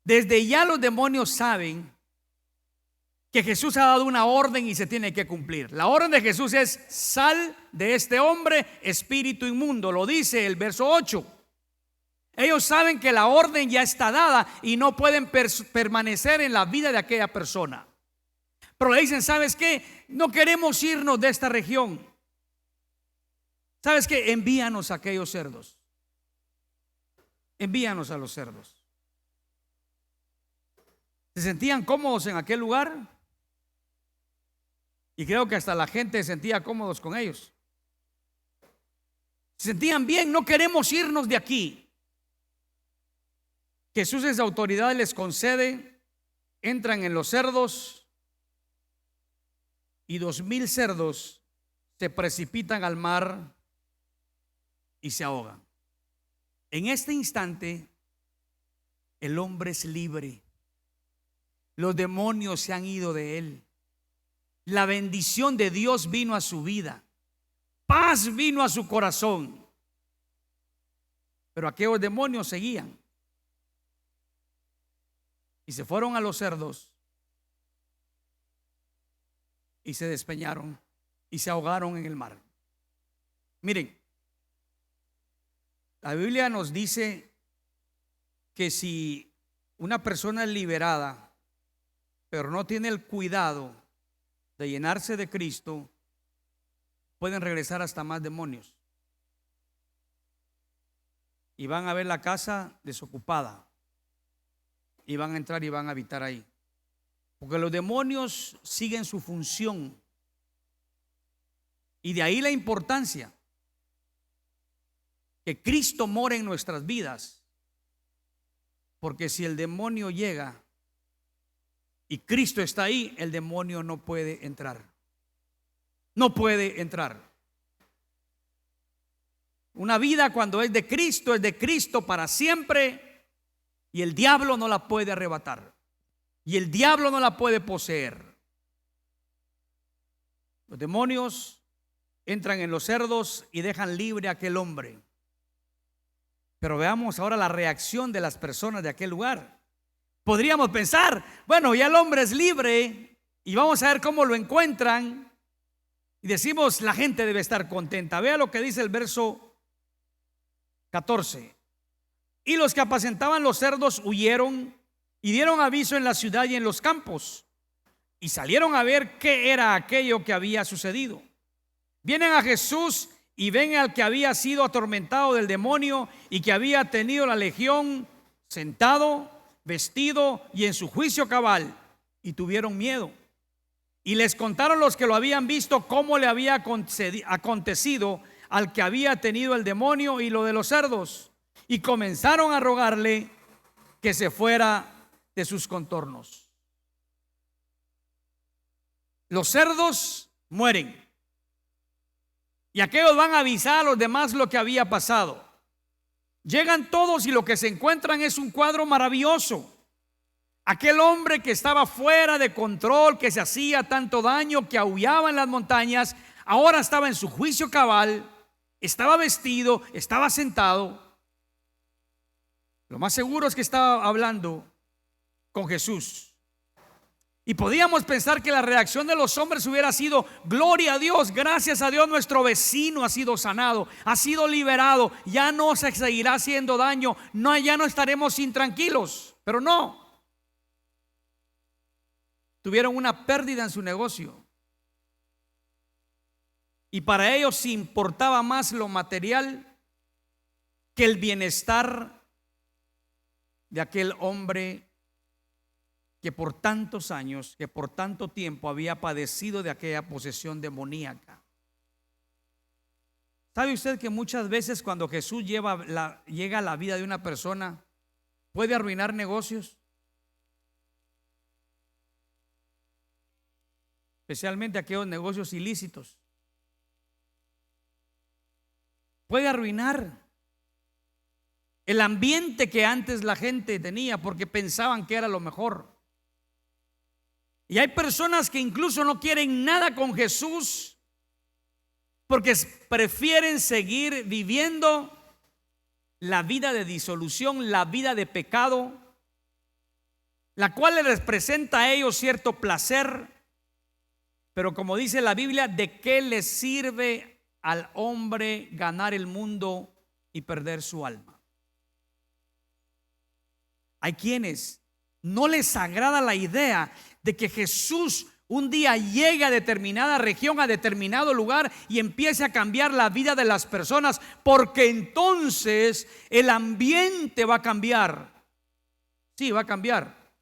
Desde ya los demonios saben que Jesús ha dado una orden y se tiene que cumplir. La orden de Jesús es: sal de este hombre, espíritu inmundo. Lo dice el verso 8. Ellos saben que la orden ya está dada y no pueden permanecer en la vida de aquella persona. Pero le dicen: ¿sabes qué? No queremos irnos de esta región. ¿Sabes qué? Envíanos a aquellos cerdos. Envíanos a los cerdos. ¿Se sentían cómodos en aquel lugar? Y creo que hasta la gente se sentía cómodos con ellos. Se sentían bien: no queremos irnos de aquí. Jesús esa autoridad les concede, entran en los cerdos y 2,000 cerdos se precipitan al mar y se ahogan. En este instante, el hombre es libre. Los demonios se han ido de él. La bendición de Dios vino a su vida. Paz vino a su corazón. Pero aquellos demonios seguían. Y se fueron a los cerdos. Y se despeñaron. Y se ahogaron en el mar. Miren, la Biblia nos dice que si una persona es liberada, pero no tiene el cuidado de llenarse de Cristo, pueden regresar hasta más demonios. Y van a ver la casa desocupada. Y van a entrar y van a habitar ahí. Porque los demonios siguen su función. Y de ahí la importancia que Cristo more en nuestras vidas. Porque si el demonio llega y Cristo está ahí, el demonio no puede entrar. No puede entrar. Una vida cuando es de Cristo para siempre, y el diablo no la puede arrebatar. Y el diablo no la puede poseer. Los demonios entran en los cerdos y dejan libre a aquel hombre. Pero veamos ahora la reacción de las personas de aquel lugar. Podríamos pensar, bueno, ya el hombre es libre y vamos a ver cómo lo encuentran. Y decimos, la gente debe estar contenta. Vea lo que dice el verso 14. Y los que apacentaban los cerdos huyeron y dieron aviso en la ciudad y en los campos. Y salieron a ver qué era aquello que había sucedido. Vienen a Jesús y ven al que había sido atormentado del demonio y que había tenido la legión sentado, vestido y en su juicio cabal, y tuvieron miedo. Y les contaron los que lo habían visto cómo le había acontecido al que había tenido el demonio y lo de los cerdos, y comenzaron a rogarle que se fuera de sus contornos. Los cerdos mueren y aquellos van a avisar a los demás lo que había pasado. Llegan todos y lo que se encuentran es un cuadro maravilloso. Aquel hombre que estaba fuera de control, que se hacía tanto daño, que aullaba en las montañas, ahora estaba en su juicio cabal, estaba vestido, estaba sentado. Lo más seguro es que estaba hablando con Jesús. Y podíamos pensar que la reacción de los hombres hubiera sido: gloria a Dios, gracias a Dios, nuestro vecino ha sido sanado, ha sido liberado, ya no se seguirá haciendo daño, no, ya no estaremos intranquilos. Pero no, tuvieron una pérdida en su negocio. Y para ellos importaba más lo material que el bienestar de aquel hombre que por tantos años, que por tanto tiempo había padecido de aquella posesión demoníaca. ¿Sabe usted que muchas veces cuando Jesús llega a la vida de una persona, puede arruinar negocios? Especialmente aquellos negocios ilícitos. Puede arruinar el ambiente que antes la gente tenía porque pensaban que era lo mejor. Y hay personas que incluso no quieren nada con Jesús porque prefieren seguir viviendo la vida de disolución, la vida de pecado, la cual les representa a ellos cierto placer. Pero como dice la Biblia, ¿de qué les sirve al hombre ganar el mundo y perder su alma? Hay quienes no les agrada la idea de que Jesús un día llegue a determinada región, a determinado lugar y empiece a cambiar la vida de las personas, porque entonces el ambiente va a cambiar. Sí, va a cambiar,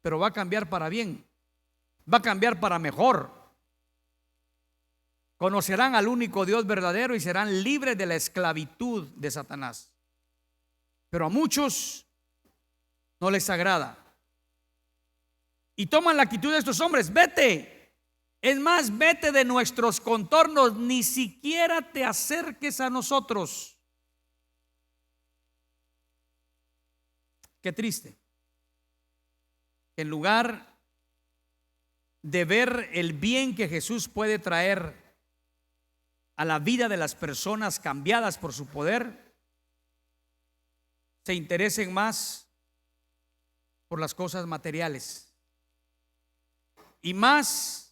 pero va a cambiar para bien, va a cambiar para mejor. Conocerán al único Dios verdadero y serán libres de la esclavitud de Satanás. Pero a muchos no les agrada. Y toman la actitud de estos hombres: vete. Es más, vete de nuestros contornos, ni siquiera te acerques a nosotros. Qué triste. En lugar de ver el bien que Jesús puede traer a la vida de las personas cambiadas por su poder, se interesen más por las cosas materiales y más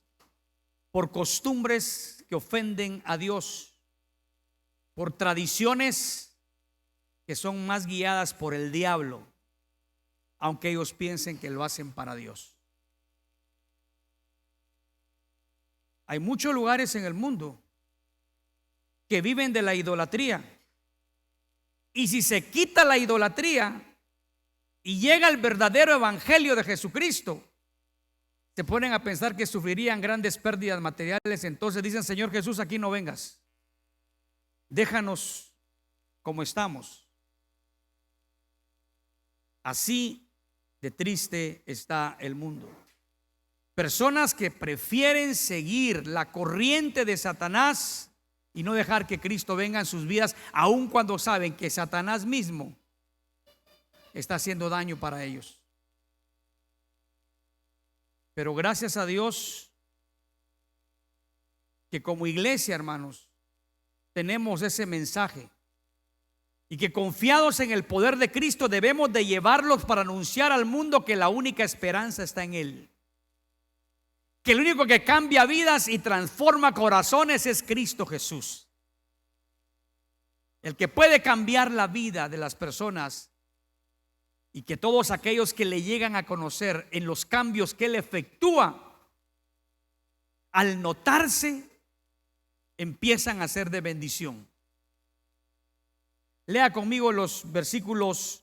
por costumbres que ofenden a Dios, por tradiciones que son más guiadas por el diablo, aunque ellos piensen que lo hacen para Dios. Hay muchos lugares en el mundo que viven de la idolatría, y si se quita la idolatría y llega el verdadero evangelio de Jesucristo, se ponen a pensar que sufrirían grandes pérdidas materiales. Entonces dicen: Señor Jesús, aquí no vengas, déjanos como estamos. Así de triste está el mundo. Personas que prefieren seguir la corriente de Satanás y no dejar que Cristo venga en sus vidas, aun cuando saben que Satanás mismo está haciendo daño para ellos. Pero gracias a Dios que como iglesia, hermanos, tenemos ese mensaje, y que confiados en el poder de Cristo debemos de llevarlos para anunciar al mundo que la única esperanza está en Él, que el único que cambia vidas y transforma corazones es Cristo Jesús. El que puede cambiar la vida de las personas, y que todos aquellos que le llegan a conocer en los cambios que Él efectúa, al notarse, empiezan a ser de bendición. Lea conmigo los versículos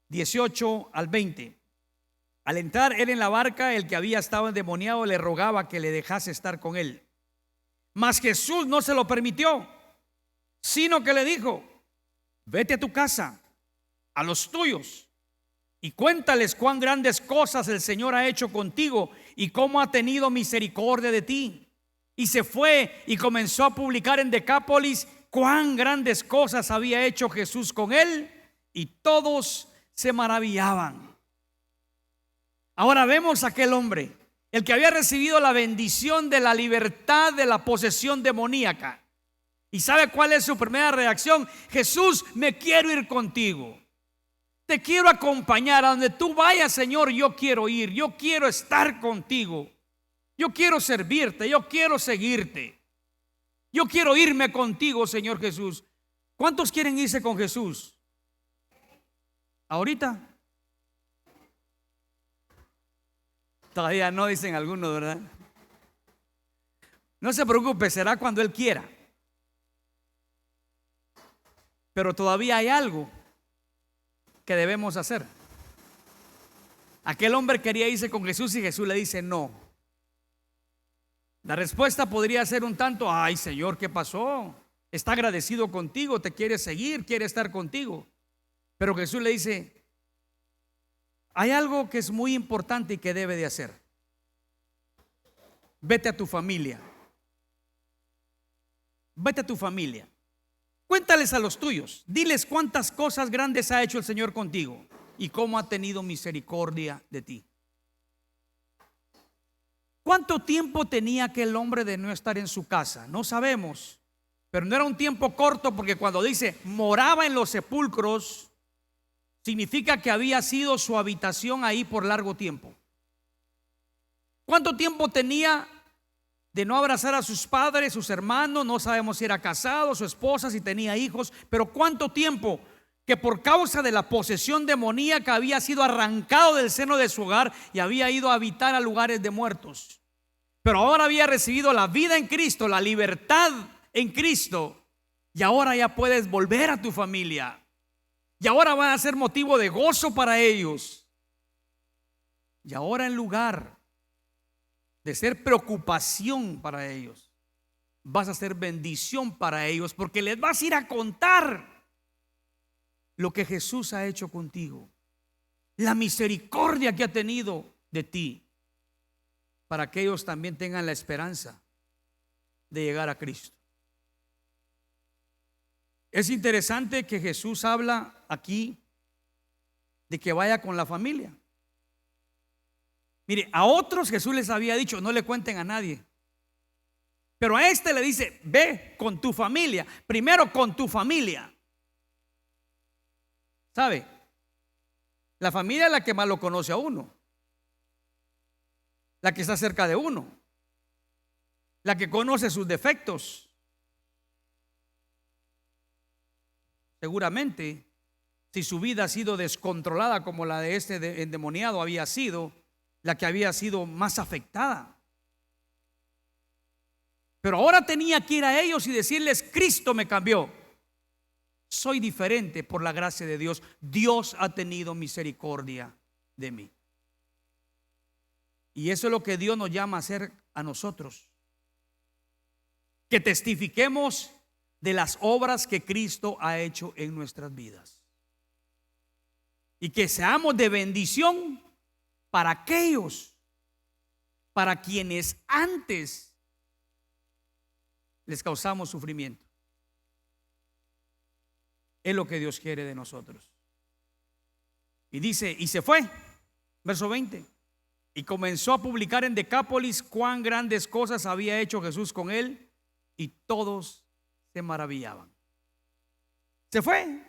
18 al 20. Al entrar él en la barca, el que había estado endemoniado le rogaba que le dejase estar con él. Mas Jesús no se lo permitió, sino que le dijo: vete a tu casa, a los tuyos, y cuéntales cuán grandes cosas el Señor ha hecho contigo y cómo ha tenido misericordia de ti. Y se fue y comenzó a publicar en Decápolis cuán grandes cosas había hecho Jesús con él, y todos se maravillaban. Ahora vemos a aquel hombre, el que había recibido la bendición de la libertad de la posesión demoníaca. ¿Y sabe cuál es su primera reacción? Jesús, me quiero ir contigo. Te quiero acompañar a donde tú vayas, Señor. Yo quiero ir, yo quiero estar contigo. Yo quiero servirte, yo quiero seguirte. Yo quiero irme contigo, Señor Jesús. ¿Cuántos quieren irse con Jesús? ¿Ahorita? Todavía no, dicen algunos, ¿verdad? No se preocupe, será cuando Él quiera. Pero todavía hay algo que debemos hacer. Aquel hombre quería irse con Jesús y Jesús le dice no. La respuesta podría ser un tanto: ay, Señor, ¿qué pasó? Está agradecido contigo, te quiere seguir, quiere estar contigo. Pero Jesús le dice: hay algo que es muy importante y que debe de hacer. Vete a tu familia. Vete a tu familia. Cuéntales a los tuyos. Diles cuántas cosas grandes ha hecho el Señor contigo y cómo ha tenido misericordia de ti. ¿Cuánto tiempo tenía aquel hombre de no estar en su casa? No sabemos, pero no era un tiempo corto, porque cuando dice moraba en los sepulcros, significa que había sido su habitación ahí por largo tiempo. ¿Cuánto tiempo tenía de no abrazar a sus padres, sus hermanos? No sabemos si era casado, su esposa, si tenía hijos, pero cuánto tiempo que por causa de la posesión demoníaca había sido arrancado del seno de su hogar y había ido a habitar a lugares de muertos. Pero ahora había recibido la vida en Cristo, la libertad en Cristo, y ahora ya puedes volver a tu familia, y ahora va a ser motivo de gozo para ellos. Y ahora, en lugar de ser preocupación para ellos, vas a ser bendición para ellos, porque les vas a ir a contar lo que Jesús ha hecho contigo. la misericordia que ha tenido de ti, para que ellos también tengan la esperanza de llegar a Cristo. Es interesante que Jesús habla aquí de que vaya con la familia. Mire, a otros Jesús les había dicho, no le cuenten a nadie. Pero a este le dice, ve con tu familia. Primero con tu familia. ¿Sabe? La familia es la que más lo conoce a uno. La que está cerca de uno. La que conoce sus defectos. Seguramente, si su vida ha sido descontrolada como la de este endemoniado había sido, la que había sido más afectada. Pero ahora tenía que ir a ellos y decirles, Cristo me cambió. Soy diferente por la gracia de Dios. Dios ha tenido misericordia de mí. Y eso es lo que Dios nos llama a hacer a nosotros. Que testifiquemos de las obras que Cristo ha hecho en nuestras vidas. Y que seamos de bendición para aquellos, para quienes antes les causamos sufrimiento. Es lo que Dios quiere de nosotros. Y dice, y se fue, verso 20, y comenzó a publicar en Decápolis cuán grandes cosas había hecho Jesús con él, y todos se maravillaban. Se fue,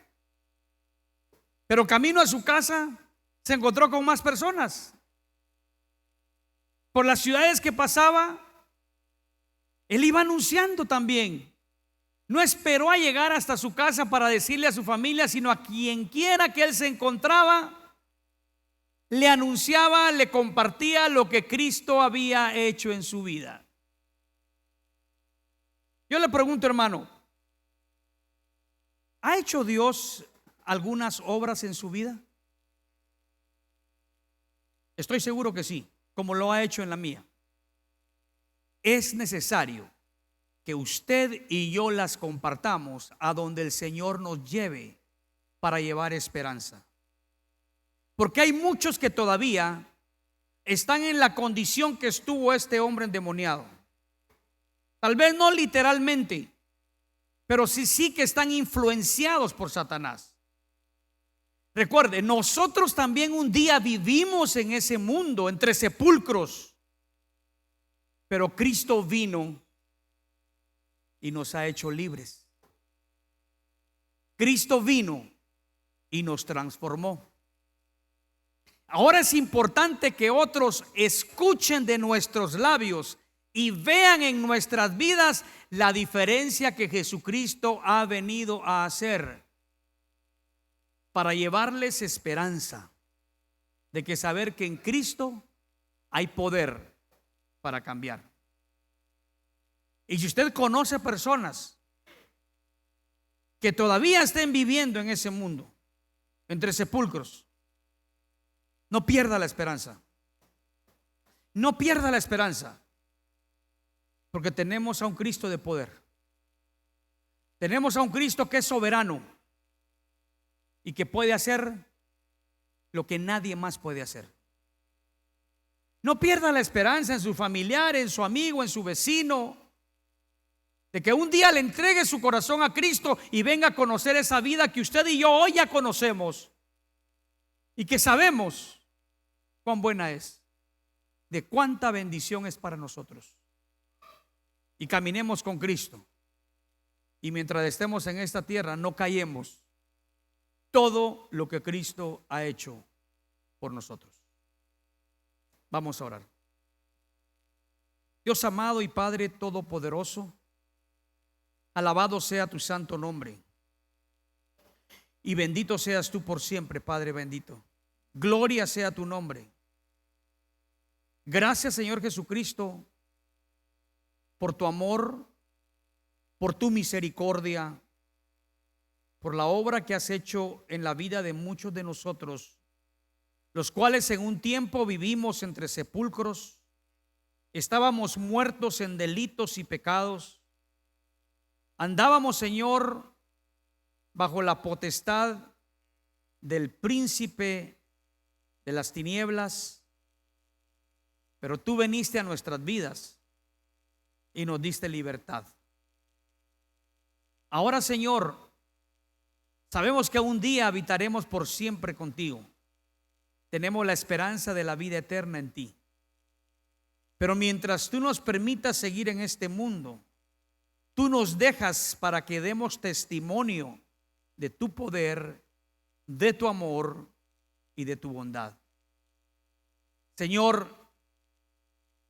pero camino a su casa se encontró con más personas. Por las ciudades que pasaba, él iba anunciando también. No esperó a llegar hasta su casa para decirle a su familia, sino a quien quiera que él se encontraba, le anunciaba, le compartía lo que Cristo había hecho en su vida. Yo le pregunto, hermano, ¿ha hecho Dios algunas obras en su vida? Estoy seguro que sí, como lo ha hecho en la mía. Es necesario que usted y yo las compartamos a donde el Señor nos lleve para llevar esperanza. Porque hay muchos que todavía están en la condición que estuvo este hombre endemoniado. Tal vez no literalmente, pero sí que están influenciados por Satanás. Recuerde, nosotros también un día vivimos en ese mundo, entre sepulcros. Pero Cristo vino y nos ha hecho libres. Cristo vino y nos transformó. Ahora es importante que otros escuchen de nuestros labios y vean en nuestras vidas la diferencia que Jesucristo ha venido a hacer, para llevarles esperanza de que saber que en Cristo hay poder para cambiar. Y si usted conoce personas que todavía estén viviendo en ese mundo, entre sepulcros, no pierda la esperanza. No pierda la esperanza, porque tenemos a un Cristo de poder. Tenemos a un Cristo que es soberano y que puede hacer lo que nadie más puede hacer. No pierda la esperanza en su familiar, en su amigo, en su vecino, de que un día le entregue su corazón a Cristo y venga a conocer esa vida que usted y yo hoy ya conocemos y que sabemos cuán buena es, de cuánta bendición es para nosotros. Y caminemos con Cristo, y mientras estemos en esta tierra no callemos todo lo que Cristo ha hecho por nosotros. Vamos a orar. Dios amado y Padre todopoderoso, alabado sea tu santo nombre y bendito seas tú por siempre, Padre bendito. Gloria sea tu nombre. Gracias, Señor Jesucristo, por tu amor, por tu misericordia, por la obra que has hecho en la vida de muchos de nosotros, los cuales en un tiempo vivimos entre sepulcros, estábamos muertos en delitos y pecados, andábamos, Señor, bajo la potestad del príncipe de las tinieblas, pero tú viniste a nuestras vidas y nos diste libertad. Ahora, Señor, sabemos que un día habitaremos por siempre contigo. Tenemos la esperanza de la vida eterna en ti. Pero mientras tú nos permitas seguir en este mundo, tú nos dejas para que demos testimonio de tu poder, de tu amor y de tu bondad. Señor,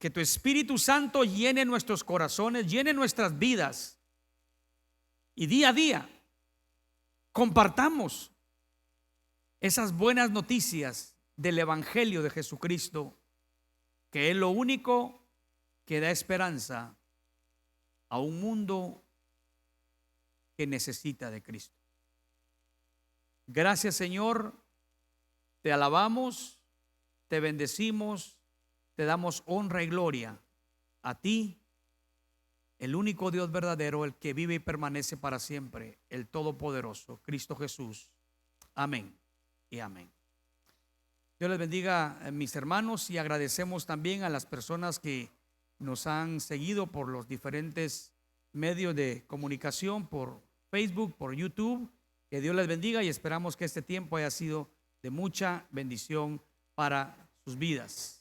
que tu Espíritu Santo llene nuestros corazones, llene nuestras vidas, y día a día compartamos esas buenas noticias del Evangelio de Jesucristo, que es lo único que da esperanza a un mundo que necesita de Cristo. Gracias, Señor, te alabamos, te bendecimos, te damos honra y gloria a ti, el único Dios verdadero, el que vive y permanece para siempre, el Todopoderoso, Cristo Jesús. Amén y amén. Dios les bendiga, mis hermanos, y agradecemos también a las personas que nos han seguido por los diferentes medios de comunicación, por Facebook, por YouTube. Que Dios les bendiga y esperamos que este tiempo haya sido de mucha bendición para sus vidas.